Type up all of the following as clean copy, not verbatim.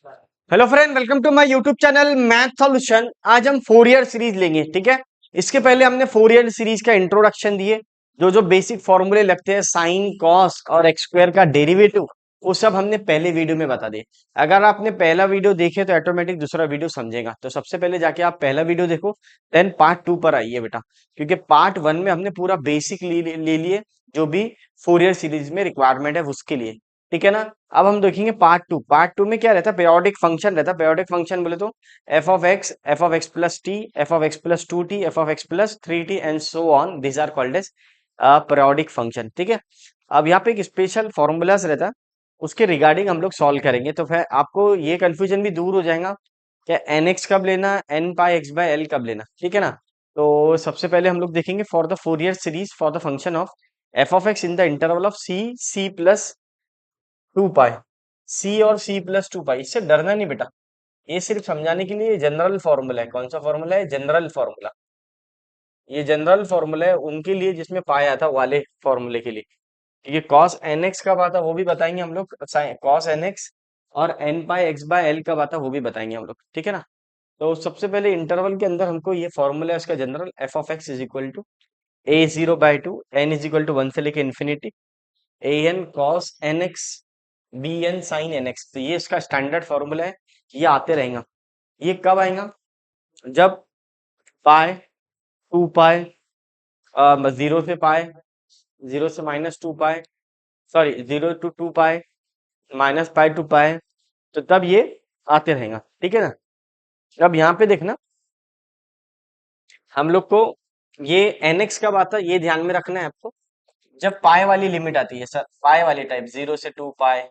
Hello friend, welcome to my YouTube channel math solution. आज हम Fourier series लेंगे, ठीक है। इसके पहले हमने फोरियर सीरीज का इंट्रोडक्शन दिए। जो जो बेसिक फॉर्मूले लगते हैं, साइन, कॉस और एक्स स्क्वायर का डेरिवेटिव, वो सब हमने पहले वीडियो में बता दिए। अगर आपने पहला वीडियो देखे तो ऑटोमेटिक दूसरा वीडियो समझेगा। तो सबसे पहले जाके आप पहला वीडियो देखो, देन पार्ट 2 पर आइए बेटा, क्योंकि पार्ट 1 में हमने पूरा बेसिक ले लिए, जो भी फोरियर सीरीज में रिक्वायरमेंट है उसके लिए, ठीक है ना। अब हम देखेंगे पार्ट टू में क्या रहता है, पेरियोडिक फंक्शन रहता है। पेरियोडिक फंक्शन बोले तो f of x plus t, f of x plus two t, f of x plus three t and so on, this are called as periodic function, ठीक है। अब यहाँ पे एक स्पेशल फॉर्मूलाज रहता है, उसके रिगार्डिंग हम लोग सॉल्व करेंगे, तो फिर आपको ये कंफ्यूजन भी दूर हो जाएगा कि एन एक्स कब लेना, n pi x by l कब लेना, ठीक है ना। तो सबसे पहले हम लोग देखेंगे for the Fourier series for the function of F of X in the interval of C, C plus two pi. C और सी प्लस टू पाई, इससे डरना नहीं बेटा। ये सिर्फ समझाने के लिए जनरल फॉर्मूला है। कौन सा फॉर्मूला है? General formula. ये जनरल फॉर्मूला है उनके लिए जिसमें पाया था वाले फॉर्मूले के लिए, क्योंकि कॉस एन एक्स कब आता वो भी बताएंगे हम लोग, कॉस एन एक्स। और n pi x by l कब आता वो भी बताएंगे हम लोग, ठीक है ना। तो सबसे पहले इंटरवल के अंदर हमको ये फॉर्मूला है उसका general, F of x is equal to A zero by two, N is equal to one से लेके infinity, A N cos N x, B N sine N X. तो ये इसका स्टैंडर्ड फॉर्मूला है, ये आते रहेगा। ये कब आएगा? जब पाए, टू पाए, जीरो से पाए, जीरो से माइनस टू पाए, सॉरी जीरो टू टू पाए, माइनस पाए टू पाए, तो तब ये आते रहेगा, ठीक है ना। अब यहाँ पे देखना, हम लोग को ये एन एक्स कब आता है ये ध्यान में रखना है आपको। जब पाए वाली लिमिट आती है सर, पाए वाली टाइप, जीरो से टू पाए,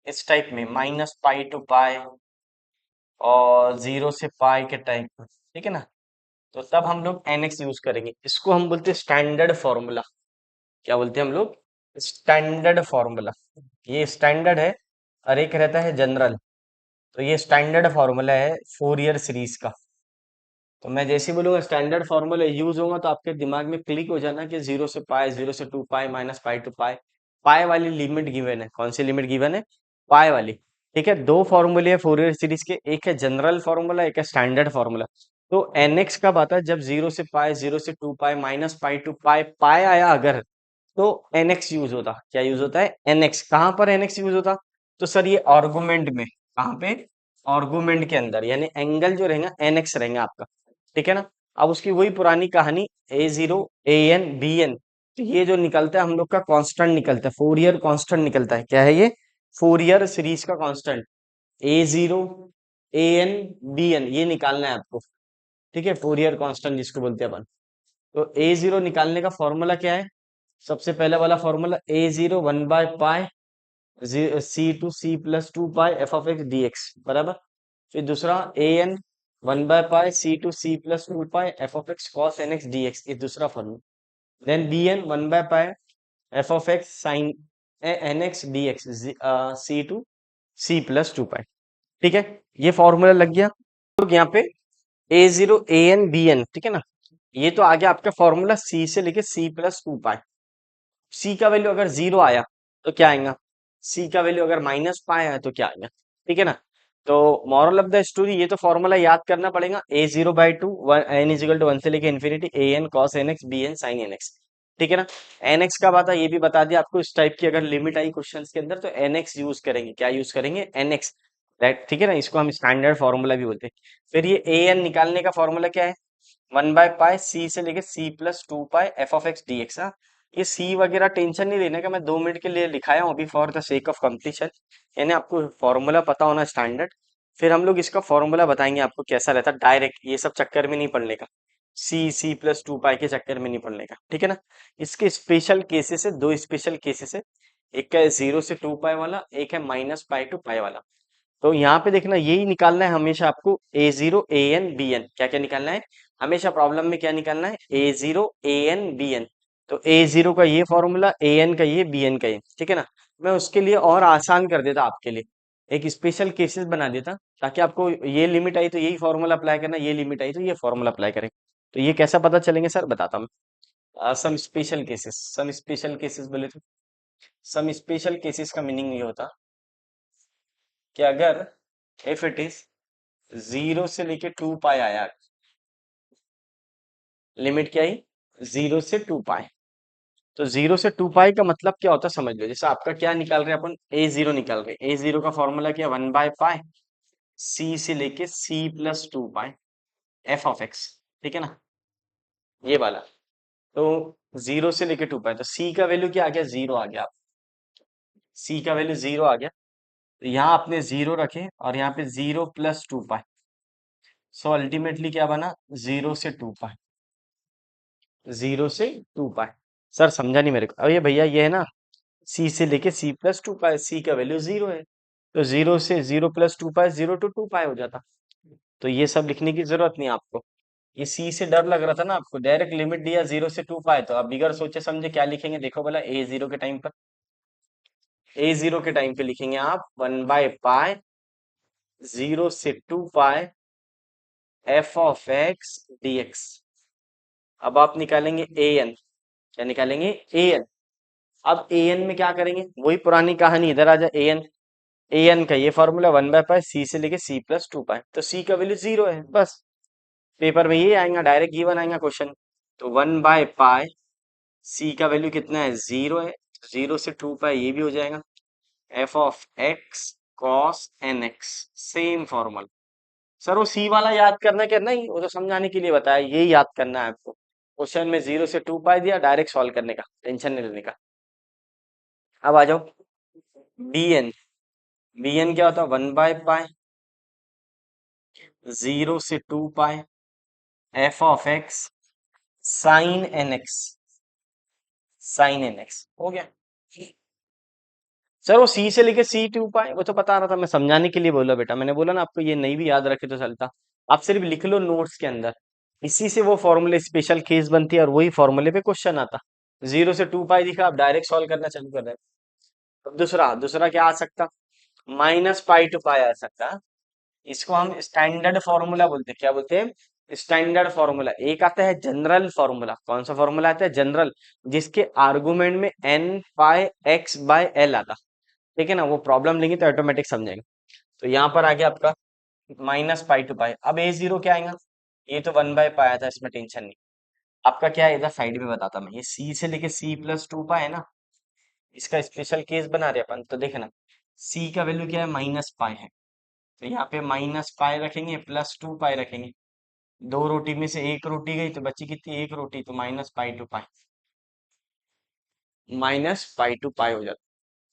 इस टाइप में, माइनस पाई टू पाए, और जीरो से पाई के टाइप में, ठीक है ना। तो तब हम लोग एन एक्स यूज करेंगे। इसको हम बोलते हैं स्टैंडर्ड फॉर्मूला। क्या बोलते हैं हम लोग? Standard formula. ये स्टैंडर्ड है और एक रहता है जनरल। तो ये स्टैंडर्ड फॉर्मूला है फोरियर सीरीज का। तो मैं जैसे ही बोलूंगा स्टैंडर्ड फॉर्मूला यूज होगा तो आपके दिमाग में क्लिक हो जाना कि जीरो से पाई, जीरो से two pi, minus pi to pi. Pi वाली लिमिट गिवन है। कौन सी लिमिट गिवन है? पाई वाली। ठीक है, दो फॉर्मूले है फोरियर सीरीज के, एक है जनरल फॉर्मूला, एक है स्टैंडर्ड फॉर्मूला। तो एन एक्स कब आता है? जब जीरो से पाई, जीरो से two pi, minus pi to pi, pi आया अगर, तो एन एक्स यूज होता। क्या यूज होता है? N x. कहाँ पर एन एक्स यूज होता? तो सर ये आर्गुमेंट में। कहाँ पे? आर्गुमेंट के अंदर, यानी एंगल जो रहेगा एन एक्स रहेगा आपका, ठीक है ना। अब उसकी वही पुरानी कहानी, ए zero, A N, B n. तो ये जो निकलता है हम लोग का कांस्टेंट निकलता है, फोरियर कांस्टेंट निकलता है। क्या है ये? फोरियर सीरीज का constant. A zero, A N, B N, ये निकालना है आपको, ठीक है। फोरियर कांस्टेंट जिसको बोलते हैं अपन। तो ए जीरो निकालने का फॉर्मूला क्या है? सबसे पहले वाला formula, A zero one by pi C to C plus two pi F of x D X, बराबर। फिर दूसरा, A N one by pi C to C plus two pi F of X cos N x D x, ये दूसरा formula. Then B N one by pi F of X sine N x D X, C to C plus two pi, ठीक है। ये formula लग गया। तो यहाँ पे ए zero, A N, B N, ठीक है ना। ये तो आ गया आपका फॉर्मूला सी से लेके सी प्लस टू पाई। सी का वैल्यू अगर जीरो आया तो क्या आएगा? सी का वैल्यू अगर माइनस पाई आया तो क्या आएगा? ठीक है ना। तो मॉरल ऑफ द स्टोरी, ये तो फॉर्मूला याद करना पड़ेगा, A zero by two, N is equal to one से लेके infinity, A N cos N x, B N sine N X, ठीक है ना। एन एक्स का बात है, ये भी बता दिया आपको। इस टाइप की अगर लिमिट आई क्वेश्चंस के अंदर तो एन एक्स यूज करेंगे। क्या यूज करेंगे? एन एक्स, राइट, ठीक है ना। इसको हम स्टैंडर्ड फॉर्मूला भी बोलते हैं। फिर ये ए एन निकालने का फॉर्मूला क्या है? वन बाय पाई सी से लेके c plus two pi F of x D x. ये सी वगैरह टेंशन नहीं लेने का, मैं 2 मिनट के लिए लिखाया हूँ अभी for the sake of completion, यानी आपको फॉर्मूला पता होना स्टैंडर्ड। फिर हम लोग इसका फॉर्मूला बताएंगे आपको कैसा रहता है, डायरेक्ट ये सब चक्कर में नहीं पड़ने का, सी सी प्लस टू पाई के चक्कर में नहीं पड़ने का, ठीक है ना। इसके स्पेशल केसेस है, दो स्पेशल केसेस है। एक का है जीरो से टू पाई वाला, एक है माइनस पाई टू पाई वाला। तो यहाँ पे देखना, यही निकालना है हमेशा आपको, ए zero, A N, B N. क्या क्या निकालना है हमेशा प्रॉब्लम में? क्या निकालना है? ए zero, A N, B n. तो ए जीरो का ये फॉर्मूला, ए एन का ये, बी एन का ये, ठीक है ना। मैं उसके लिए और आसान कर देता आपके लिए, एक स्पेशल केसेस बना देता, ताकि आपको ये लिमिट आई तो यही फॉर्मूला अप्लाई करना, ये लिमिट आई तो ये फॉर्मूला अप्लाई करें। तो ये कैसा पता चलेंगे सर, बताता हूँ। Some special cases, some special cases बोले तो, सम स्पेशल केसेस का मीनिंग ये होता, कि अगर इफ इट इज 0 से लेके 2 पाई आया, लिमिट क्या ही 0 से 2 पाई, तो 0 से 2 पाई का मतलब क्या होता है समझ लो। जैसे आपका क्या निकाल रहे हैं अपन, a0 निकाल रहे हैं। a0 का फॉर्मूला क्या, 1/पाई c से लेके c+2 पाई f(x), ठीक है ना, ये वाला। तो 0 से लेके 2 पाई, तो c का वैल्यू क्या आ गया, 0 आ गया। c का वैल्यू 0 आ गया, तो यहाँ आपने 0 रखे और यहाँ पे 0+2 पाई। सो अल्टीमेटली क्या बना, 0 से 2 पाई, 0 से 2 पाई। सर समझा नहीं मेरे को। अब ये भैया ये है ना, सी से लेके c+2 पाई, सी का वैल्यू 0 है, तो 0 से 0+2 पाई 0 to 2 पाई हो जाता। तो ये सब लिखने की जरूरत नहीं आपको। ये सी से डर लग रहा था ना आपको, डायरेक्ट लिमिट दिया 0 से 2 पाई, तो आप बिगर सोचे समझे क्या लिखेंगे, देखो भला। a0 के टाइम पर, a0 के टाइम पे लिखेंगे आप 1/पाई 0 से 2 पाई f(x) dx। अब आप निकालेंगे an, क्या निकालेंगे, an। अब an में क्या करेंगे, वही पुरानी कहानी, इधर आ जाए। an का ये फॉर्मूला 1/पाई सी से लेके c+2 पाई, तो c का वैल्यू 0 है बस। पेपर में ये आएगा, डायरेक्ट गिवन आएगा क्वेश्चन। तो 1/पाई सी का वैल्यू कितना है, 0 है, 0 से 2 पाई ये भी हो जाएगा, f(x cos nx), सेम फॉर्मूला। सर वो सी वाला याद करना क्या, नहीं वो तो समझाने के लिए बताया, ये याद करना है आपको। क्वेश्चन में 0 से 2 पाई दिया, डायरेक्ट सॉल्व करने का, टेंशन नहीं लेने का। अब आ जाओ bn। bn क्या होता है, 1/पाई 0 से 2 पाई f(x sin nx), sin nx हो गया। सर वो सी से लेके c 2 पाई, वो तो बता रहा था, मैं समझाने के लिए बोला बेटा, मैंने बोला ना आपको, ये नहीं भी याद रखे तो चलता। आप सिर्फ लिख लो नोट्स के अंदर, इसी से वो फॉर्मूले स्पेशल केस बनती है और वही फॉर्मूले पे क्वेश्चन आता। 0 से 2 पाई दिखा, आप डायरेक्ट सॉल्व करना चालू कर रहे हैं। अब दूसरा दूसरा क्या आ सकता, -पाई to पाई आ सकता। इसको हम स्टैंडर्ड फॉर्मूला बोलते हैं, क्या बोलते हैं, स्टैंडर्ड फॉर्मूला। एक आता है जनरल फॉर्मूला, कौन सा फॉर्मूला आता है, जनरल, जिसके आर्गुमेंट में n πx/l आता, ठीक है ना। वो प्रॉब्लम लेंगे तो ऑटोमेटिक समझेंगे। तो यहाँ पर आ गया आपका -पाई to पाई। अब a0 क्या आएगा, ये तो 1/पाई आया था, इसमें टेंशन नहीं। आपका क्या है, इधर साइड में बताता मैं, ये c से लेके c+2 पाई है ना, इसका स्पेशल केस बना रहे अपन। तो देखना, c का वैल्यू क्या है, -पाई है, तो यहाँ पे -पाई रखेंगे, +2 पाई रखेंगे। दो रोटी में से एक रोटी गई, तो बची कितनी, एक रोटी, तो -पाई to पाई, -पाई to पाई हो जाता।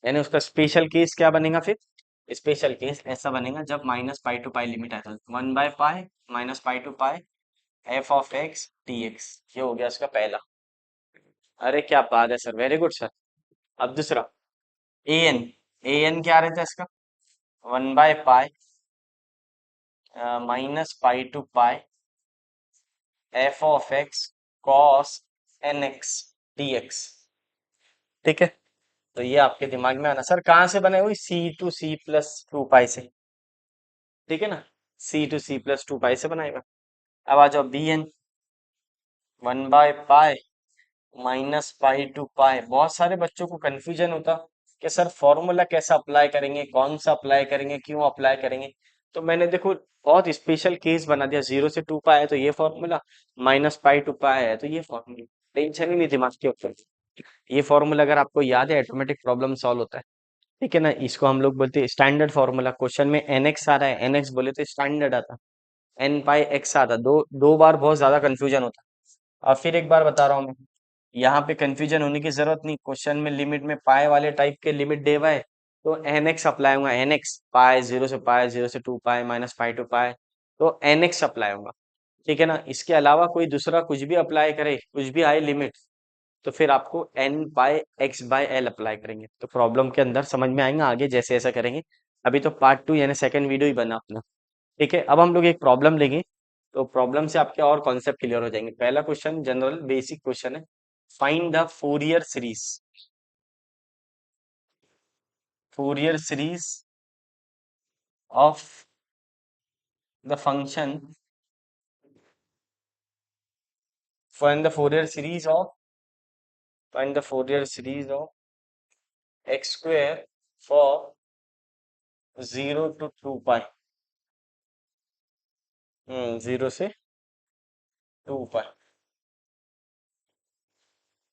यानी उसका स्पेशल केस क्या बनेगा फिर, स्पेशल केस ऐसा बनेगा जब -पाई to पाई लिमिट आता है, 1/पाई -पाई to पाई f(x) dx। ये हो गया इसका पहला। अरे क्या बात है सर, वेरी गुड सर। अब दूसरा an। an क्या रहता है इसका, 1/पाई -पाई to pi f(x cos nx dx, ठीक है। तो ये आपके दिमाग में आना, सर कहाँ से बने हुई, c to c+2 पाई से, ठीक है ना, c to c+2 पाई से बनाएगा। अब आ जाओ bn, 1/पाई -पाई to पाई। बहुत सारे बच्चों को कंफ्यूजन होता कि सर फॉर्मूला कैसा अप्लाई करेंगे, कौन सा अप्लाई करेंगे, क्यों अप्लाई करेंगे। तो मैंने देखो बहुत स्पेशल केस बना दिया, 0 से 2 पाई है तो ये फॉर्मूला, -पाई to पाई है तो ये फॉर्मूला, टेंशन ही नहीं दिमाग के ऊपर। ये फॉर्मूला अगर आपको याद है, ऑटोमेटिक प्रॉब्लम सॉल्व होता है, ठीक है ना। इसको हम लोग बोलते हैं स्टैंडर्ड फॉर्मूला। क्वेश्चन में nx आ रहा है, nx बोले तो स्टैंडर्ड आता, n πx आता, दो दो बार बहुत ज्यादा कंफ्यूजन होता। और फिर एक बार बता रहा हूँ मैं, यहाँ पे कंफ्यूजन होने की जरूरत नहीं। क्वेश्चन में लिमिट में पाई वाले टाइप के लिमिट दे हुआ है, तो nx अप्लाई होगा, nx पाई 0 से पाई 0 से 2 पाई -पाई to पाई, तो nx अप्लाई होगा, ठीक है ना। इसके अलावा कोई दूसरा कुछ भी अप्लाई करे, कुछ भी आए लिमिट, तो फिर आपको n/x/l अप्लाई करेंगे, तो प्रॉब्लम के अंदर समझ में आएगा आगे जैसे ऐसा करेंगे। अभी तो पार्ट 2 यानी सेकंड वीडियो ही बना अपना, ठीक है। अब हम लोग एक प्रॉब्लम लेंगे, तो प्रॉब्लम से आपके और कॉन्सेप्ट क्लियर हो जाएंगे। पहला क्वेश्चन जनरल बेसिक क्वेश्चन है, find the Fourier series of the function, find the Fourier series of x² for 0 to 2 पाई। 0 से 2 पाई।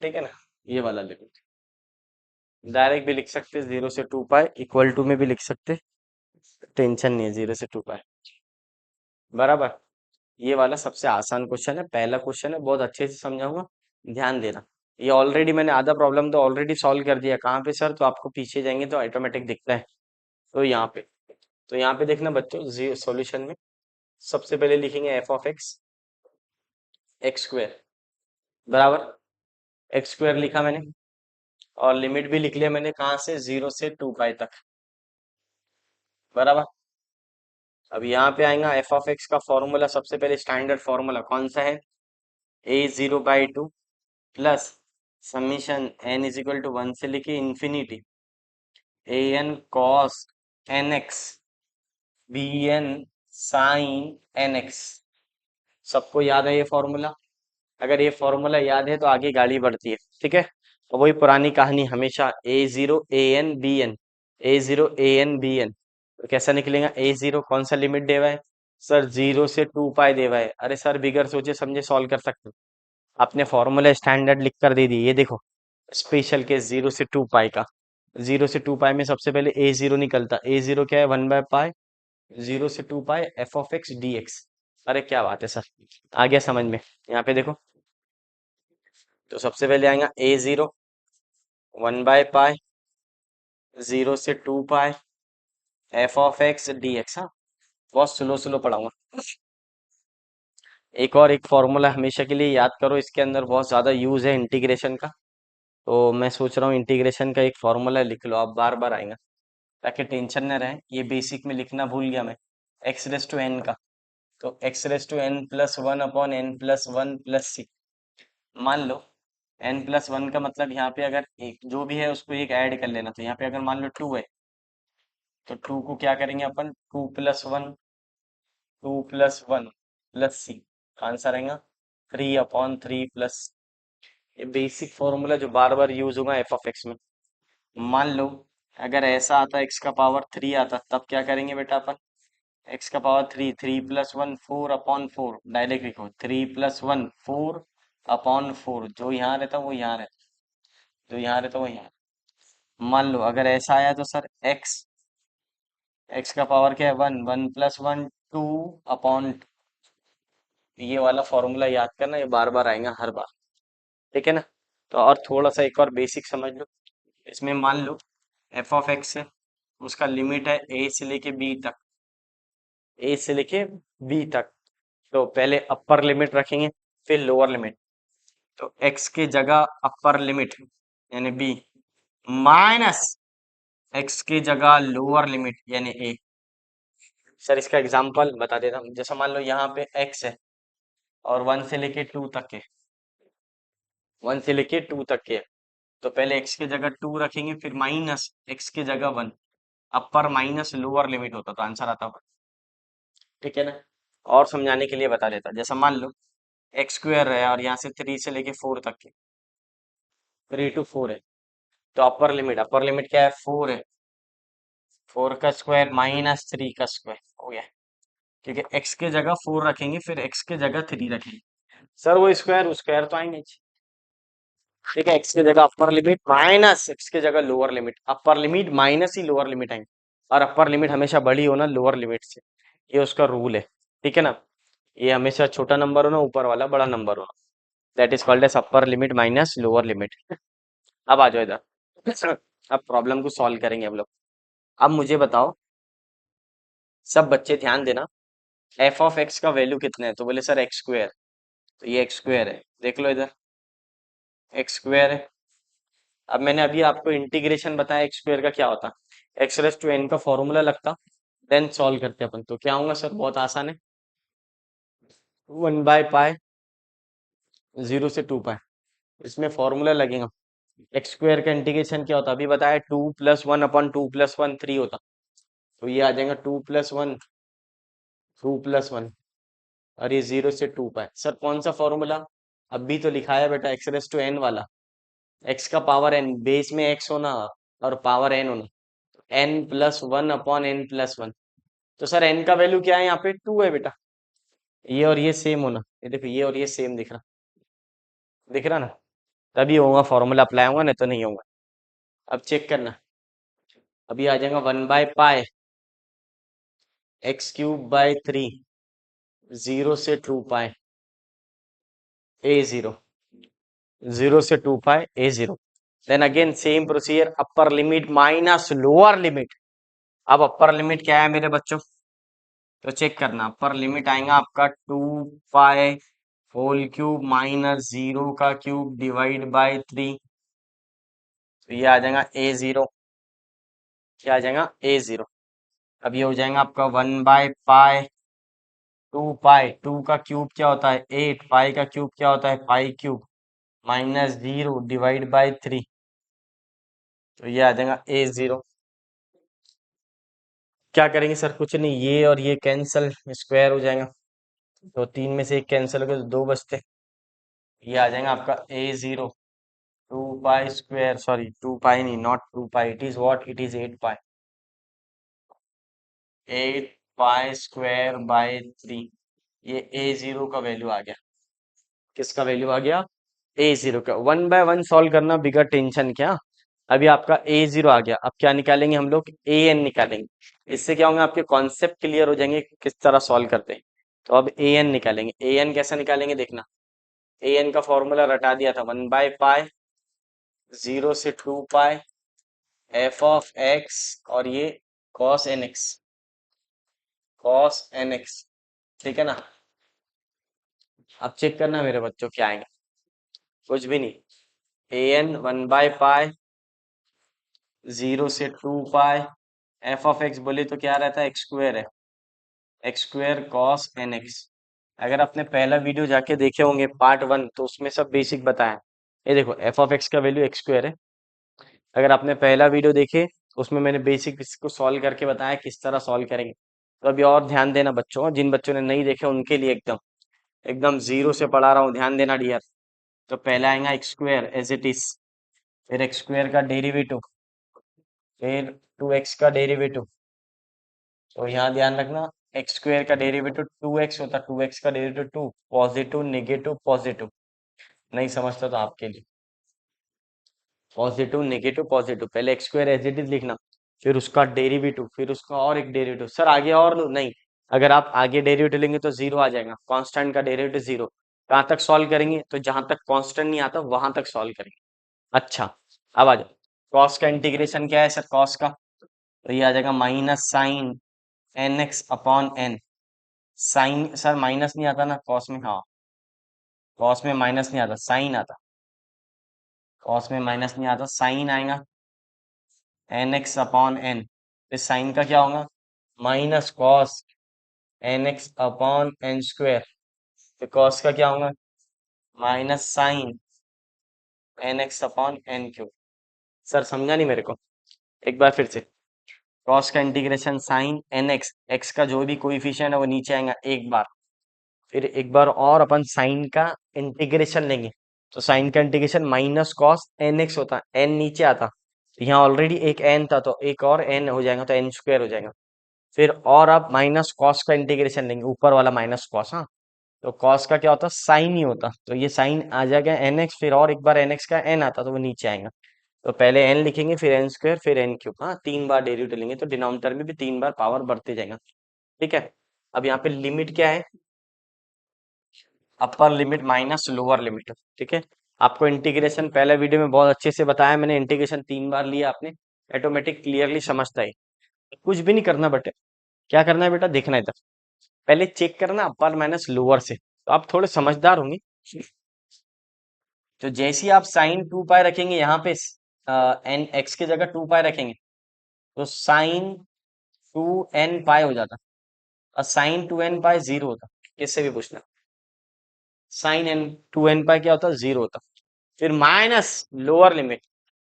ठीक है ना, ये वाला लिमिट डायरेक्ट भी लिख सकते, 0 से 2 पाई इक्वल टू में भी लिख सकते, टेंशन नहीं है, 0 से 2 पाई बराबर। ये वाला सबसे आसान क्वेश्चन है, पहला क्वेश्चन है, बहुत अच्छे से समझाऊंगा, ध्यान देना। ये ऑलरेडी मैंने आधा प्रॉब्लम तो ऑलरेडी सॉल्व कर दिया। कहाँ पे सर? तो आपको पीछे जाएंगे तो ऑटोमेटिक दिखता है। तो यहाँ पे, तो यहाँ पे देखना बच्चों, जी सॉल्यूशन में सबसे पहले लिखेंगे एफ ऑफ एक्स स्क्वायर बराबर, एक्स स्क्वायर लिखा मैंने, और लिमिट भी लिख लिया मैंने, कहाँ से? 0 से 2 पाई तक बराबर। अब यहाँ पे आएगा एफ ऑफ एक्स का फॉर्मूला, सबसे पहले स्टैंडर्ड फॉर्मूला कौन सा है? a0/2 plus summation n is equal to 1 से लेके infinity an cos nx bn sin nx। सबको याद है ये फॉर्मूला? अगर ये फॉर्मूला याद है तो आगे गाड़ी बढ़ती है। ठीक है, तो वही पुरानी कहानी, हमेशा a0 an bn तो कैसा निकलेगा? a0 कौन सा लिमिट दे हुआ है सर? 0 से 2 पाई दे हुआ है। अरे सर, बिगर सोचे समझे सॉल्व कर सकते हो। आपने फॉर्मूला स्टैंडर्ड लिख कर दे दी, ये देखो, स्पेशल केस 0 से 2 पाई का। 0 से 2 पाई में सबसे पहले a0 निकलता, a0 क्या है? 1/पाई 0 से 2 pi F of x D X. अरे क्या बात है सर, आ गया समझ में। यहाँ पे देखो, तो सबसे पहले आएगा a0 1/पाई 0 से 2 pi F of x D X. हाँ, बहुत स्लो स्लो पढ़ाऊंगा। एक और एक फॉर्मूला हमेशा के लिए याद करो, इसके अंदर बहुत ज्यादा यूज है इंटीग्रेशन का। तो मैं सोच रहा हूँ इंटीग्रेशन का एक फॉर्मूला लिख लो आप, बार बार आएगा, ताकि टेंशन न रहे। ये बेसिक में लिखना भूल गया मैं, एक्स रेस टू एन का। तो x raise to n plus 1/n+1+c। मान लो n+1 का मतलब यहाँ पे अगर एक जो भी है उसको एक ऐड कर लेना। तो यहाँ पे अगर मान लो 2 है, तो 2 को क्या करेंगे अपन? 2+1 आंसर आएगा 3/3+। ये बेसिक फॉर्मूला जो बार बार यूज होगा एफ ऑफ एक्स में। मान लो अगर ऐसा आता, x⁻³ आता, तब क्या करेंगे बेटा अपन? x⁻³ 3+1 4/4, डायरेक्ट लिखो 3+1 4/4, जो यहाँ रहता वो यहाँ रहता, जो यहाँ रहता वो यहाँ। मान लो अगर ऐसा आया तो सर x का पावर क्या है? 1 1+1 2/। ये वाला फॉर्मूला याद करना, ये बार बार आएगा हर बार। ठीक है ना? तो और थोड़ा सा एक और बेसिक समझ लो। इसमें मान लो एफ ऑफ एक्स है, उसका लिमिट है ए से लेके बी तक, ए से लेके बी तक। तो पहले अपर लिमिट रखेंगे, फिर लोअर लिमिट। तो एक्स की जगह अपर लिमिट यानी बी, माइनस एक्स की जगह लोअर लिमिट यानी ए। सर इसका एग्जांपल बता देता हूँ। जैसे मान लो यहाँ पे एक्स है और 1 से लेके 2 तक के, 1 से लेके 2 तक के। तो पहले एक्स की जगह 2 रखेंगे, फिर माइनस एक्स की जगह 1, अपर माइनस लोअर लिमिट होता तो आंसर आता। ठीक है ना? और समझाने के लिए बता देता, जैसा मान लो एक्स स्क्वायर है और यहाँ से 3 से लेके 4 तक के, 3 to 4 है। तो अपर लिमिट क्या है? 4 है, 4 का स्क्वायर माइनस 3 का स्क्वायर हो गया। क्योंकि एक्स की जगह 4 रखेंगे, फिर एक्स की जगह 3 रखेंगे। सर वो स्क्वायर स्क्वायर तो आएंगे। ठीक है, एक्स की जगह अपर लिमिट माइनस एक्स की जगह lower limit, upper limit minus ही लोअर लिमिट आएंगे। और अपर लिमिट हमेशा बड़ी होना लोअर लिमिट से, ये उसका रूल है। ठीक है ना? ये हमेशा छोटा नंबर होना, ऊपर वाला बड़ा नंबर होना, that is called as upper limit minus lower limit. अब आ जाओ इधर। अब प्रॉब्लम को सॉल्व करेंगे हम लोग। अब मुझे बताओ, सब बच्चे ध्यान देना, एफ ऑफ एक्स का वैल्यू कितना है? तो बोले सर एक्स स्क्वायर। तो ये एक्स स्क्वायर है, देख लो इधर, एक्स स्क्वायर है। अब मैंने अभी आपको इंटीग्रेशन बताया एक्स स्क्वायर का क्या होता, एक्स रेस टू एन का फॉर्मूला लगता, देन सॉल्व करते अपन। तो क्या होगा सर? बहुत आसान है, 1/पाई 0 से 2 पाई, इसमें फॉर्मूला लगेगा। एक्स स्क्वायर का इंटीग्रेशन क्या होता, अभी बताया 2+1/2+1 3 होता। तो ये आ जाएगा 2+1 2+1, और ये 0 से 2 पाई। सर कौन सा फॉर्मूला? अभी तो लिखा है बेटा, एक्स रेस टू एन वाला। एक्स का पावर एन, बेस में एक्स होना और पावर एन होना। n+1/n+1। तो सर n का वैल्यू क्या है, यहाँ पे 2 है बेटा। ये और ये सेम होना, ये देखो ये और ये सेम दिख रहा ना, तभी होगा, फॉर्मूला अप्लाई होगा, नहीं तो नहीं होगा। अब चेक करना, अभी आ जाएगा 1/π x³/3, 0 से 2π a0, 0 से 2π a0। Then again same procedure, upper limit minus lower limit. अब अपर लिमिट क्या है मेरे बच्चों, तो चेक करना, अपर लिमिट आएगा आपका 2π होल³ -0 का क्यूब डिवाइड बाय 3। तो ये आ जाएगा a0, क्या आ जाएगा a0। अब ये हो जाएगा आपका 1/π 2π, 2 का क्यूब क्या होता है 8, पाई का क्यूब क्या होता है π³ -0 डिवाइड बाय 3। तो ये आ जाएगा a0। क्या करेंगे सर, कुछ नहीं, ये और ये कैंसल, स्क्वायर हो जाएगा, तो 3 में से एक कैंसिल हो गया तो 2 बचते। ये आ जाएगा आपका a0 2π², सॉरी 2π नहीं, not 2π, it is what, it is 8π, 8π² by 3। ये a0 का वैल्यू आ गया, किसका वैल्यू आ गया, a0 का। 1/1 सॉल्व करना बिगर टेंशन क्या। अभी आपका a0 आ गया, अब क्या निकालेंगे हम लोग, an निकालेंगे। इससे क्या होगा, आपके कॉन्सेप्ट क्लियर हो जाएंगे किस तरह सॉल्व करते हैं। तो अब an निकालेंगे, an कैसा निकालेंगे देखना, an का फॉर्मूला रटा दिया था, 1/π 0 से 2π f(x) और ये cos nx, ठीक है ना। अब चेक करना मेरे बच्चों क्या आएगा, कुछ भी नहीं, an 1/π 0 से 2π f(x) बोले तो क्या रहता है, x² है, x² cos nx। अगर आपने पहला वीडियो जाके देखे होंगे पार्ट 1, तो उसमें सब बेसिक बताया है। ये देखो f(x) का वैल्यू x² है। अगर आपने पहला वीडियो देखे, उसमें मैंने बेसिक इसको सॉल्व करके बताया किस तरह सॉल्व करेंगे। तो अभी और ध्यान देना बच्चों, जिन बच्चों ने नहीं देखे उनके लिए एकदम एकदम जीरो से पढ़ा रहा हूँ, ध्यान देना डियर। तो पहला आएगा x² एज इट इज, फिर x² का डेरिवेटिव, फिर 2x का डेरिवेटिव। तो यहाँ ध्यान रखना, x² का डेरिवेटिव 2x होता है, 2x का डेरिवेटिव 2, पॉजिटिव नेगेटिव पॉजिटिव, नहीं समझता तो आपके लिए, पॉजिटिव नेगेटिव पॉजिटिव, पहले x² एज इट इज लिखना, फिर उसका डेरिवेटिव, फिर उसका और एक डेरिवेटिव। सर आगे और लो, नहीं, अगर आप आगे डेरिवेटिव लेंगे तो जीरो आ जाएगा, कांस्टेंट का डेरिवेटिव जीरो। कहाँ तक सॉल्व करेंगे, तो जहां तक कांस्टेंट नहीं आता वहां तक सॉल्व करेंगे। अच्छा, अब आ जाओ, कॉस का इंटीग्रेशन क्या है सर, कॉस का, तो ये आ जाएगा -sin nx/n। Sign sir minus नहीं आता ना कॉस में, हाँ कॉस में माइनस नहीं आता, साइन आता, कॉस में माइनस नहीं आता, साइन आएगा nx/n। इस साइन का क्या होगा, माइनस कॉस nx/n²। तो कॉस का क्या होगा, माइनस साइन nx/n³। सर समझा नहीं मेरे को, एक बार फिर से, कॉस का इंटीग्रेशन साइन nx, x का जो भी कोइफिशिएंट है वो नीचे आएगा एक बार, फिर एक बार और अपन साइन का इंटीग्रेशन लेंगे। तो साइन का इंटीग्रेशन माइनस कॉस nx होता है, n नीचे आता, तो यहाँ ऑलरेडी एक n था तो एक और n हो जाएगा, तो n² हो जाएगा। फिर और आप माइनस कॉस का इंटीग्रेशन लेंगे, ऊपर वाला माइनस कॉस, हाँ, तो कॉस का क्या होता, साइन ही होता, तो ये साइन आ जाएगा nx, फिर और एक बार nx का n आता तो वो नीचे आएगा। तो पहले n लिखेंगे, फिर n² फिर n³, हाँ 3 बार डेरिवेटिव लेंगे तो डिनोमिनेटर में भी 3 बार पावर बढ़ते जाएगा, ठीक है। अब यहाँ पे लिमिट क्या है, अपर लिमिट माइनस लोअर लिमिट, ठीक है। आपको इंटीग्रेशन पहले वीडियो में बहुत अच्छे से बताया मैंने, इंटीग्रेशन 3 बार लिया आपने, ऑटोमेटिक क्लियरली समझता है। कुछ भी नहीं करना बेटा, क्या करना है बेटा, देखना है इधर, पहले चेक करना अपर माइनस लोअर से, तो आप थोड़े समझदार होंगे। तो जैसे ही आप साइन 2π रखेंगे यहाँ पे, एन एक्स की जगह 2π रखेंगे, तो साइन 2n π हो जाता, और साइन 2n π जीरो होता, इससे भी पूछना, साइन एन 2n π क्या होता, जीरो होता। फिर माइनस लोअर लिमिट,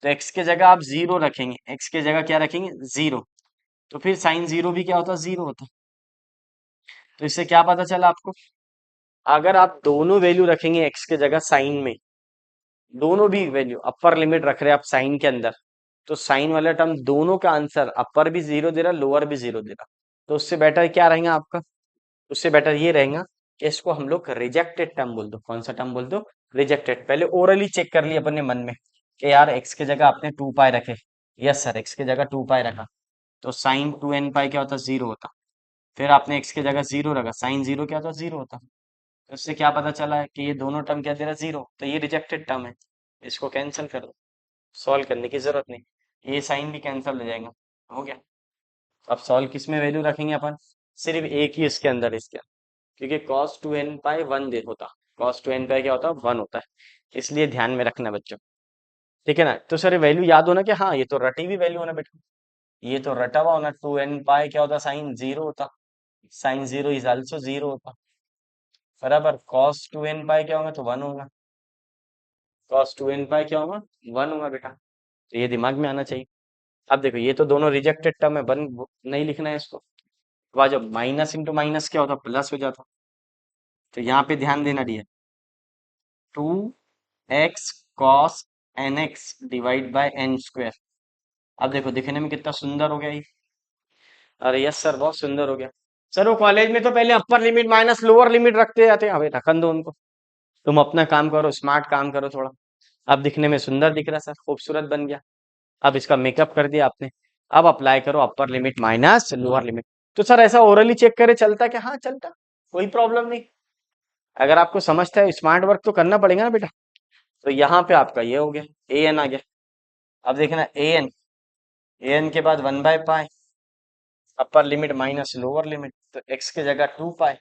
तो x के जगह आप जीरो रखेंगे, x के जगह क्या रखेंगे, जीरो, तो फिर साइन जीरो भी क्या होता, जीरो होता। तो इससे क्या पता चला आपको, अगर आप दोनों वैल्यू रखेंगे x के जगह साइन में, दोनों भी वैल्यू अपर लिमिट रख रहे हैं आप साइन के अंदर, तो साइन वाला टर्म दोनों का आंसर अपर भी जीरो दे रहा, लोअर भी जीरो दे रहा, तो उससे बेटर क्या रहेगा आपका? उससे बेटर ये रहेगा कि इसको हम लोग रिजेक्टेड टर्म बोल दो। कौन सा टर्म बोल दो? रिजेक्टेड। पहले ओरली चेक कर लिया अपने मन में कि यार एक्स की जगह आपने 2 पाई रखे। यस सर, एक्स की जगह 2 पाई रखा तो साइन 2n पाई क्या होता? जीरो होता। फिर आपने एक्स की जगह जीरो रखा, साइन जीरो क्या होता? जीरो होता। तो इससे क्या पता चला है कि ये दोनों टर्म क्या दे रहा? जीरो, तो ये रिजेक्टेड टर्म है, इसको कैंसिल कर दो। सॉल्व करने की जरूरत नहीं, ये साइन भी कैंसिल हो जाएगा। हो गया। अब सॉल्व किस में वैल्यू रखेंगे अपन? सिर्फ एक ही इसके अंदर, इसके क्योंकि cos 2n पाई वन दे होता। cos 2n पाई क्या होता? वन होता है, इसलिए ध्यान में रखना बच्चों। ठीक है ना? तो सर वैल्यू याद होना कि हाँ ये तो रटी हुई वैल्यू होना बेटा, ये तो रटा हुआ होना। 2n पाई क्या होता? साइन जीरो होता। Sine zero is also zero होता। बराबर। cos 2n पाई क्या होगा? तो वन होगा। cos 2n पाई क्या होगा? वन होगा बेटा। तो ये दिमाग में आना चाहिए। अब देखो ये तो दोनों रिजेक्टेड टर्म है, वन नहीं लिखना है इसको। वह जब माइनस इंटू माइनस क्या होता? प्लस हो जाता। तो यहाँ पे ध्यान देना दिया, 2x cos nx divide by n square. अब देखो दिखने में कितना सुंदर हो गया ये। अरे यस सर, बहुत सुंदर हो गया। सर वो कॉलेज में तो पहले अपर लिमिट माइनस लोअर लिमिट रखते जाते हैं, अबे रखन दो उनको। तुम अपना काम करो, स्मार्ट काम करो थोड़ा। अब दिखने में सुंदर दिख रहा सर, खूबसूरत बन गया। अब इसका मेकअप कर दिया आपने। अब अप्लाई करो अपर लिमिट माइनस लोअर लिमिट। तो सर ऐसा ओरली चेक करे चलता क्या? हाँ चलता, कोई प्रॉब्लम नहीं। अगर आपको समझता है, स्मार्ट वर्क तो करना पड़ेगा ना बेटा। तो यहाँ पे आपका ये हो गया, ए एन आ गया। अब देखना ए एन के बाद 1/पाई upper limit minus lower limit, तो एक्स की जगह 2 पाई,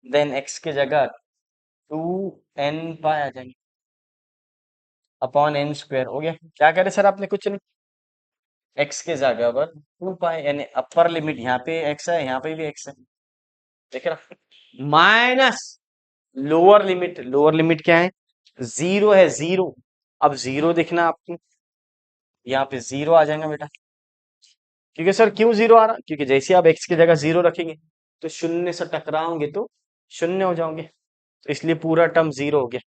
देन एक्स की जगह 2n पाई आ जाएंगे अपॉन n स्क्वायर। हो गया। क्या करे सर आपने? कुछ नहीं, एक्स के जगह पर 2 पाई, यानी अपर लिमिट यहाँ पे एक्स है, यहाँ पे भी एक्स है, देख रहा, माइनस लोअर लिमिट क्या है? जीरो है, जीरो। अब जीरो देखना आपको, यहाँ पे जीरो आ जाएगा बेटा। क्योंकि सर क्यों जीरो आ रहा? क्योंकि जैसे आप एक्स की जगह जीरो रखेंगे तो शून्य से टकराओगे तो शून्य हो जाओगे, तो इसलिए पूरा टर्म जीरो हो गया।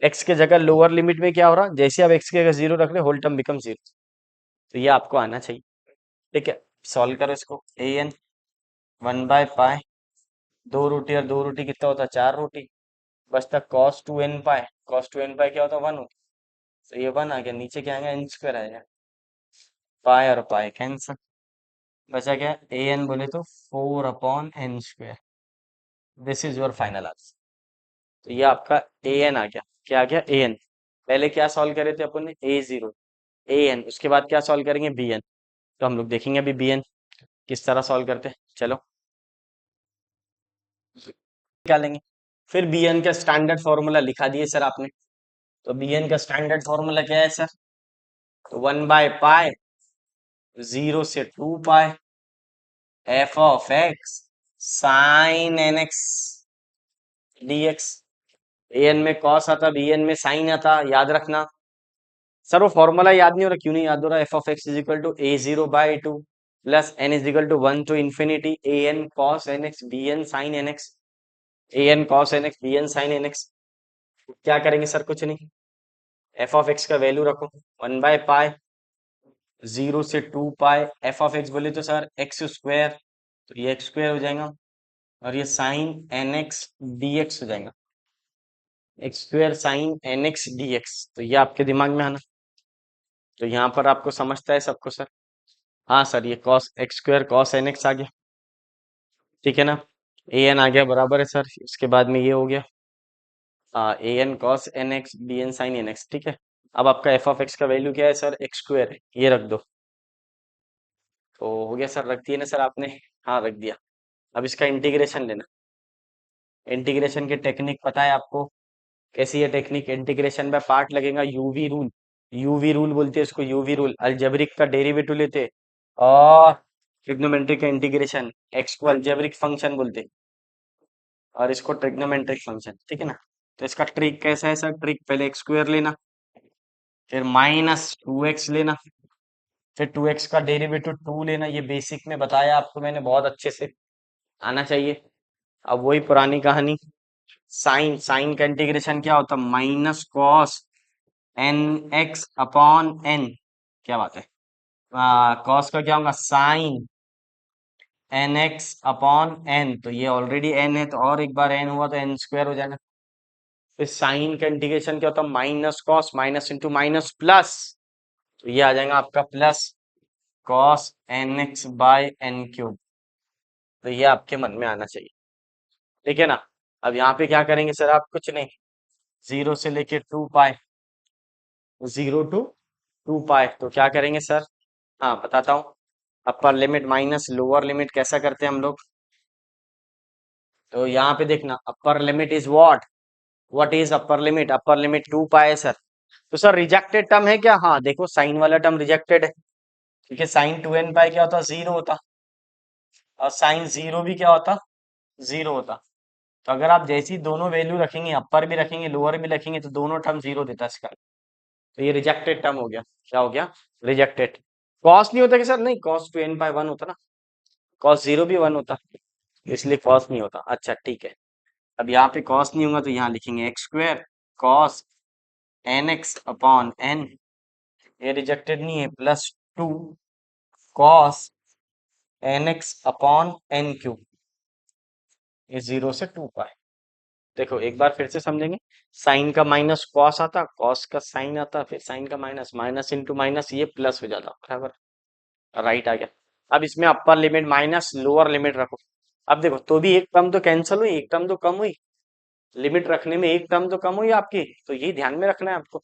एक्स की जगह लोअर लिमिट में क्या हो रहा? जैसे आप एक्स की जगह जीरो रख रहे, होल टर्म बिकम जीरो। तो ये आपको आना चाहिए। ठीक है, सॉल्व करो इसको। ए एन 1/पाई, दो रोटी और दो रोटी कितना होता है? 4 रोटी। बचता cos 2n पाई, cos 2n पाई क्या होता है? वन होता। तो ये वन आ गया, नीचे क्या आएगा? एन स्क्वायर आएगा। पाई और पाई कैंसल, बचा क्या? ए एन बोले तो 4/n square. This is your final answer. तो ये आपका ए एन आ गया। क्या आ गया? A N. पहले क्या सॉल्व करे थे अपन ने? A0 ए एन, उसके बाद क्या सॉल्व करेंगे? B n. तो हम लोग देखेंगे अभी बी एन किस तरह सॉल्व करते हैं। चलो निकालेंगे। फिर बी एन का स्टैंडर्ड फॉर्मूला लिखा दिए सर आपने। तो बी एन का स्टैंडर्ड फॉर्मूला क्या है सर? तो 1/पाई, 0 से 2 pi, F of X sine N x D X. A N में कॉस आता, बी एन में साइन आता, याद रखना। सर वो फॉर्मूला याद नहीं हो रहा, क्यों नहीं याद हो रहा? F of x is equal to A0/2 plus n is equal to 1 to ∞, a N cos N x B N sine N x, A N cos N x B N sine N x. क्या करेंगे sir? कुछ नहीं, f of x का value रखो 1/पाई, 0 से 2 pi, F of x बोले तो सर एक्स स्क्वायर, तो ये एक्स स्क्वायर हो जाएगा, और ये sine N x D x हो जाएगा, x square sine N x D x. तो ये आपके दिमाग में आना। तो यहाँ पर आपको समझता है सबको सर? हाँ सर, ये cos X square cos N X आ गया। ठीक है ना? ए एन आ गया, बराबर है सर। उसके बाद में ये हो गया A N cos N x B N sine N X. ठीक है। अब आपका एफ ऑफ एक्स का वैल्यू क्या है सर? एक्स स्क्वायर है, ये रख दो। तो हो गया सर, रख दिया ना सर आपने? हाँ रख दिया। अब इसका इंटीग्रेशन लेना। इंटीग्रेशन की टेक्निक पता है आपको? कैसी है टेक्निक? इंटीग्रेशन में पार्ट लगेगा यूवी रूल। यूवी रूल बोलते हैं इसको, यूवी रूल। अलजेब्रिक का डेरिवेटिव लेते और ट्रिग्नोमेट्रिक का इंटीग्रेशन, एक्स को अलजेब्रिक फंक्शन बोलते और इसको ट्रिग्नोमेट्रिक फंक्शन। ठीक है ना? तो इसका ट्रिक कैसा है सर? ट्रिक पहले एक्स स्क्वायर लेना, फिर -2x लेना, फिर 2x का डेरिवेटिव 2 लेना। ये बेसिक में बताया आपको मैंने, बहुत अच्छे से आना चाहिए। अब वही पुरानी कहानी, साइन साइन का इंटीग्रेशन क्या होता? -cos nx upon n। क्या बात है। कॉस का क्या होगा, sine N x upon N, तो ये ऑलरेडी एन है, तो और एक बार एन हुआ तो एन स्क्वायर हो जाएगा। फिर साइन का इंटीग्रेशन क्या होता है, minus cos minus into minus plus, तो ये आ जाएगा आपका plus cos N x by n cube. तो ये आपके मन में आना चाहिए, ठीक है ना। अब यहाँ पे क्या करेंगे सर, आप कुछ नहीं, जीरो से लेके 2 पाई, 0 to 2 पाई, तो क्या करेंगे सर, हाँ बताता हूँ। अपर लिमिट माइनस लोअर लिमिट कैसा करते हैं हम लोग, तो यहाँ पे देखना, अपर limit is what is upper limit, upper limit 2 पाई है सर। तो सर रिजेक्टेड टर्म है क्या, हाँ देखो साइन वाला टर्म रिजेक्टेड है, क्योंकि साइन 2n पाई क्या होता, जीरो होता, और साइन जीरो भी क्या होता, जीरो होता। तो अगर आप जैसी दोनों वैल्यू रखेंगे, अपर भी रखेंगे लोअर भी रखेंगे, तो दोनों टर्म जीरो देता है इसका। तो ये रिजेक्टेड टर्म हो गया, क्या हो गया, रिजेक्टेड। कॉस नहीं होता कि सर, नहीं कॉस 2n/1 होता ना, कॉस जीरो भी 1 होता, इसलिए कॉस नहीं होता। अच्छा ठीक है, अब यहाँ पे कॉस नहीं होगा तो यहाँ लिखेंगे x square cos N x upon n, ये रिजेक्टेड नहीं है, plus 2 cos N x upon n cube, ये 0 से 2 पाई। देखो एक बार फिर से समझेंगे, साइन का माइनस कॉस आता, कॉस का साइन आता, फिर साइन का माइनस, माइनस इंटू माइनस ये प्लस हो जाता, बराबर, राइट आ गया। अब इसमें अपर लिमिट माइनस लोअर लिमिट रखो, अब देखो तो भी एक टर्म तो कैंसिल हुई, एक टर्म तो कम हुई, लिमिट रखने में एक टर्म तो कम हुई आपकी, तो ये ध्यान में रखना है आपको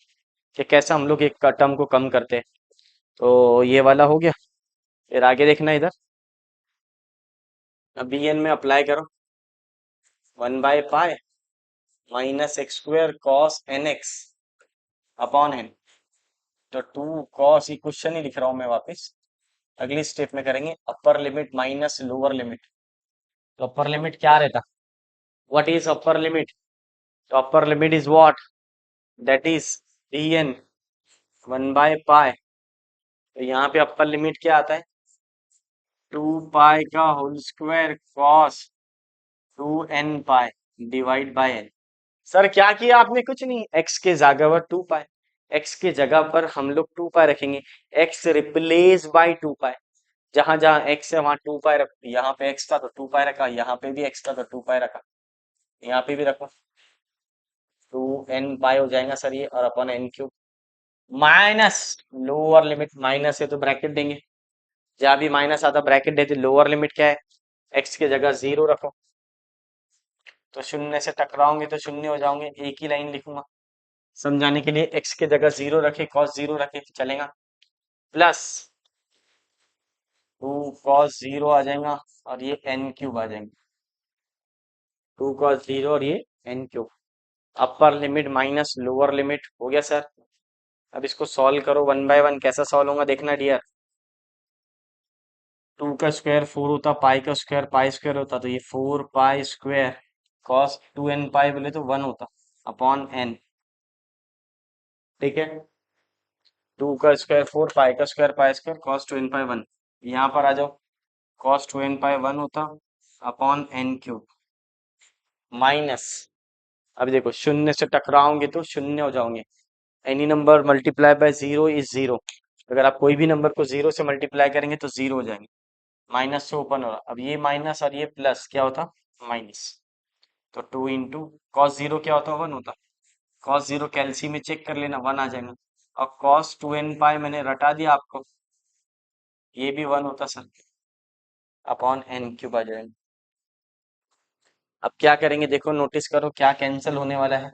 कि कैसा हम लोग एक टर्म को कम करते हैं। तो ये वाला हो गया, फिर आगे देखना इधर, अब बी एन में अप्लाई करो, 1/पाई minus X square cos N x upon N, तो 2 कॉस, ये क्वेश्चन ही लिख रहा हूं मैं वापस, अगली स्टेप में करेंगे अपर लिमिट माइनस लोअर लिमिट। तो अपर लिमिट क्या रहता, व्हाट इज अपर लिमिट, तो upper limit is what, that is D N 1/पाई, तो यहाँ पे अपर लिमिट क्या आता है, 2 पाई का whole square cos 2n pi divide by n. Sir क्या किया आपने, कुछ नहीं, एक्स के जगह पर 2 पाई, एक्स के जगह पर हम लोग 2 पाई रखेंगे, एक्स रिप्लेस बाय 2 पाई, जहां जहां एक्स है वहां 2 पाई रखो, यहाँ पे एक्स था तो 2 पाई रखा, यहाँ पे भी एक्स था तो 2 पाई रखा, यहाँ पे भी रखो, 2n पाई हो जाएगा सर ये, और अपन N cube minus lower limit, minus है तो ब्रैकेट देंगे, जहां भी माइनस आता ब्रैकेट देते, लोअर लिमिट क्या है, एक्स की जगह 0 रखो, तो शून्य से टकराओगे तो शून्य हो जाओगे, एक ही लाइन लिखूंगा समझाने के लिए, एक्स की जगह 0 रखे कॉस 0 रखे तो चलेगा, प्लस 2 cos 0 आ जाएगा, और ये एन क्यूब आ जाएंगे, 2 cos 0 और ये n cube. Upper limit minus lower limit हो गया सर। अब इसको सॉल्व करो 1/1, कैसा सॉल्व होगा देखना डियर, 2 का स्क्वायर 4 होता, पाई का स्क्वायर पाई स्क्वायर होता, तो ये 4 पाई स्क्वायर कॉस 2n पाई बोले तो 1 होता अपॉन एन, ठीक है, 2 का स्क्वायर 4, पाई का square pi square cos 2n पाई 1, यहाँ पर आ जाओ, कॉस 2n पाई 1 होता अपॉन एन क्यूब, माइनस, अब देखो शून्य से टकराओगे तो शून्य हो जाओगे, any number multiply by 0 is 0, अगर आप कोई भी नंबर को 0 से मल्टीप्लाई करेंगे तो 0 हो जाएंगे, माइनस से ओपन हो रहा, अब ये माइनस और ये प्लस क्या होता, माइनस, तो 2 इंटू कॉस 0 क्या होता, 1 होता, कॉस 0 कैल्सी में चेक कर लेना 1 आ जाएगा, और कॉस 2n पाई मैंने रटा दिया आपको, ये भी 1 होता सर, अपॉन एन क्यूब आ जाएगा। अब क्या करेंगे देखो, नोटिस करो क्या कैंसिल होने वाला है,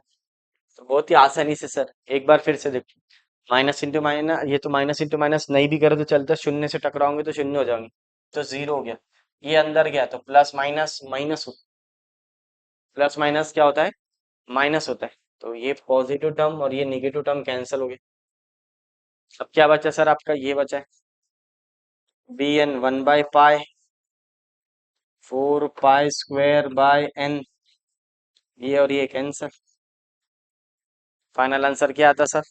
तो बहुत ही आसानी से सर, एक बार फिर से देखो, माइनस इंटू माइनस, ये तो माइनस इंटू माइनस नहीं भी करे तो चलता, शून्य से टकराओगे तो शून्य हो जाओगे, तो 0 हो गया, ये अंदर गया तो plus minus minus, plus minus क्या होता है, माइनस होता है, तो ये पॉजिटिव टर्म और ये नेगेटिव टर्म कैंसिल हो गए। अब क्या बचा सर आपका, ये बचा है बी एन 1/पाई 4 पाई स्क्वायर बाय एन, ये और ये कैंसिल, फाइनल आंसर क्या आता सर,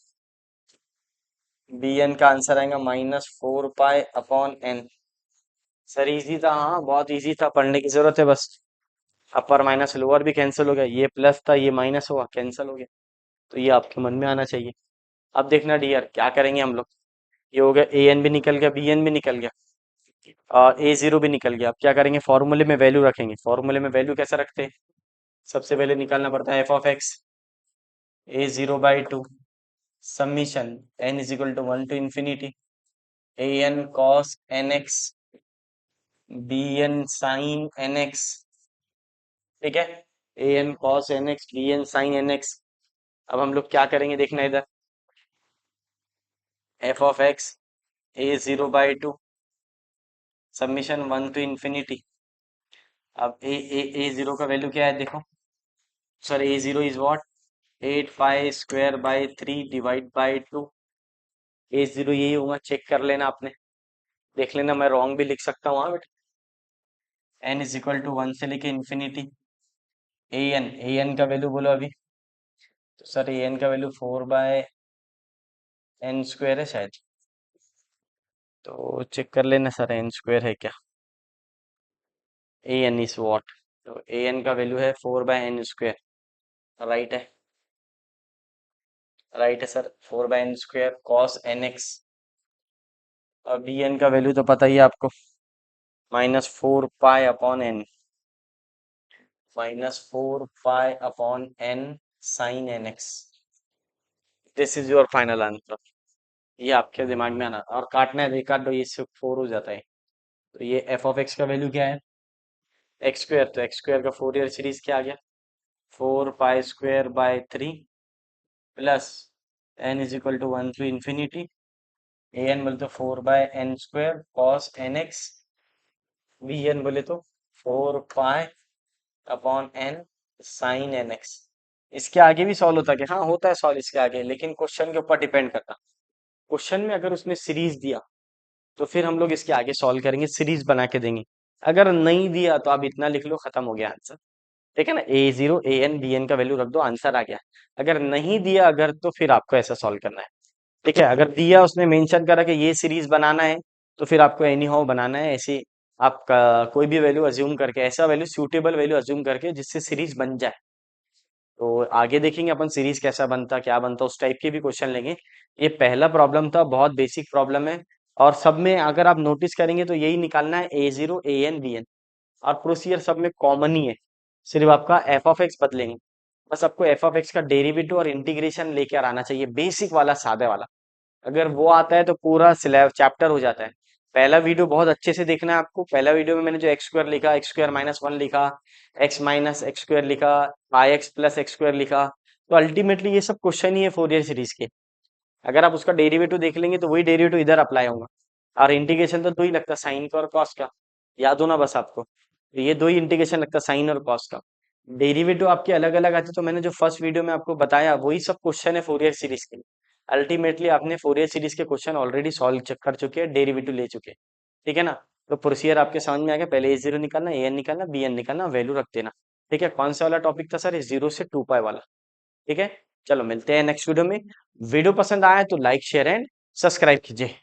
बी एन का आंसर आएगा -4 pi upon N. Sir easy था, हाँ बहुत इजी था, पढ़ने की जरूरत है बस, अपर माइनस लोअर भी कैंसिल हो गया, ये प्लस था ये माइनस हुआ कैंसिल हो गया, तो ये आपके मन में आना चाहिए। अब देखना डियर क्या करेंगे हम लोग, ये हो गया, ए एन भी निकल गया, बी एन भी निकल गया, ए जीरो भी निकल गया। अब क्या करेंगे, फॉर्मूले में वैल्यू रखेंगे। फॉर्मूले में वैल्यू कैसे रखते हैं, सबसे पहले निकालना पड़ता है F of X a0/2 summation n is equal to 1 to infinity A N cos N x B N sine N X. ठीक है, A N cos N x B N sine N X. अब हम लोग क्या करेंगे, देखना इधर, F of X a0/2 summation 1 to infinity. अब ए जीरो का वैल्यू क्या है देखो, sir A zero is what, 8 pi square by 3 divide by 2। A zero यही होगा, चेक कर लेना आपने, देख लेना, मैं रॉन्ग भी लिख सकता हूँ। हाँ बेटा, एन इज इक्वल टू 1 से लेके इन्फिनिटी। ए एन का वैल्यू बोलो अभी, तो सर ए एन का वैल्यू 4/n² है शायद, तो चेक कर लेना सर n² है क्या। ए एन इज वॉट, तो ए एन का वैल्यू है 4/n²। राइट है, राइट है sir, 4/n² cos N x. और बी एन का वैल्यू तो पता ही है आपको, -4 pi upon n, -4 pi upon n sine N x. This is your final answer. ये आपके दिमाग में आना, और काटना है, काट दो, ये सिर्फ 4 हो जाता है। तो ये एफ ऑफ एक्स का वैल्यू क्या है, x², तो x² का फोरियर सीरीज क्या आ गया, 4 pi square by 3 plus n is equal to 1 to infinity A n बोले तो 4/n² cos N x, b n बोले तो 4 pi upon n sine N x. इसके आगे भी सॉल्व होता है क्या, हाँ होता है सॉल्व इसके आगे, लेकिन क्वेश्चन के ऊपर डिपेंड करता। क्वेश्चन में अगर उसने सीरीज दिया तो फिर हम लोग इसके आगे सॉल्व करेंगे, सीरीज बना के देंगे। अगर नहीं दिया तो आप इतना लिख लो, खत्म हो गया आंसर। ठीक है ना, ए zero A N B N का वैल्यू रख दो, आंसर आ गया। अगर नहीं दिया अगर, तो फिर आपको ऐसा सॉल्व करना है। ठीक है, अगर दिया, उसने मेंशन करा कि ये सीरीज बनाना है, तो फिर आपको एनी हाउ बनाना है ऐसे। आपका कोई भी वैल्यू अज्यूम करके, ऐसा वैल्यू, सूटेबल वैल्यू अज्यूम करके जिससे सीरीज बन जाए। तो आगे देखेंगे अपन सीरीज कैसा बनता, क्या बनता, उस टाइप के भी क्वेश्चन लेंगे। ये पहला प्रॉब्लम था, बहुत बेसिक प्रॉब्लम है, और सब में अगर आप नोटिस करेंगे तो यही निकालना है, ए zero A N B N, और प्रोसीजर सब में कॉमन ही है, सिर्फ आपका एफ ऑफ एक्स बदलेंगे। बस आपको एफ ऑफ एक्स का डेरिवेटिव और इंटीग्रेशन लेकर आना चाहिए, बेसिक वाला, सादे वाला। अगर वो आता है तो पूरा सिलेबस चैप्टर हो जाता है। पहला वीडियो बहुत अच्छे से देखना है आपको, पहला वीडियो में मैंने जो x² लिखा, x² - 1 लिखा, x - x² लिखा, x+x² लिखा, तो अल्टीमेटली ये सब क्वेश्चन ही है फोरियर सीरीज के। अगर आप उसका डेरिवेटिव देख लेंगे तो वही डेरिवेटिव इधर अप्लाई होगा। और इंटीग्रेशन तो दो ही लगता है, साइन का और कॉस का, याद हो ना बस आपको, तो ये दो ही इंटीग्रेशन लगता है, साइन और कॉस का। डेरिवेटिव आपके अलग अलग आते, तो मैंने जो फर्स्ट वीडियो में आपको बताया वही सब क्वेश्चन है फोरियर सीरीज के लिए। अल्टीमेटली आपने फोरियर सीरीज के क्वेश्चन ऑलरेडी सॉल्व कर चुके हैं, डेरिवेटिव ले चुके हैं। ठीक है ना, तो प्रोसीजर आपके समझ में आ गया, पहले ए जीरो निकालना, ए एन निकालना, बी एन निकालना, वैल्यू रख देना। ठीक है, कौन सा वाला टॉपिक था सर, 0 से 2 पाई वाला। ठीक है, चलो मिलते हैं नेक्स्ट वीडियो में। वीडियो पसंद आया तो लाइक शेयर एंड सब्सक्राइब कीजिए।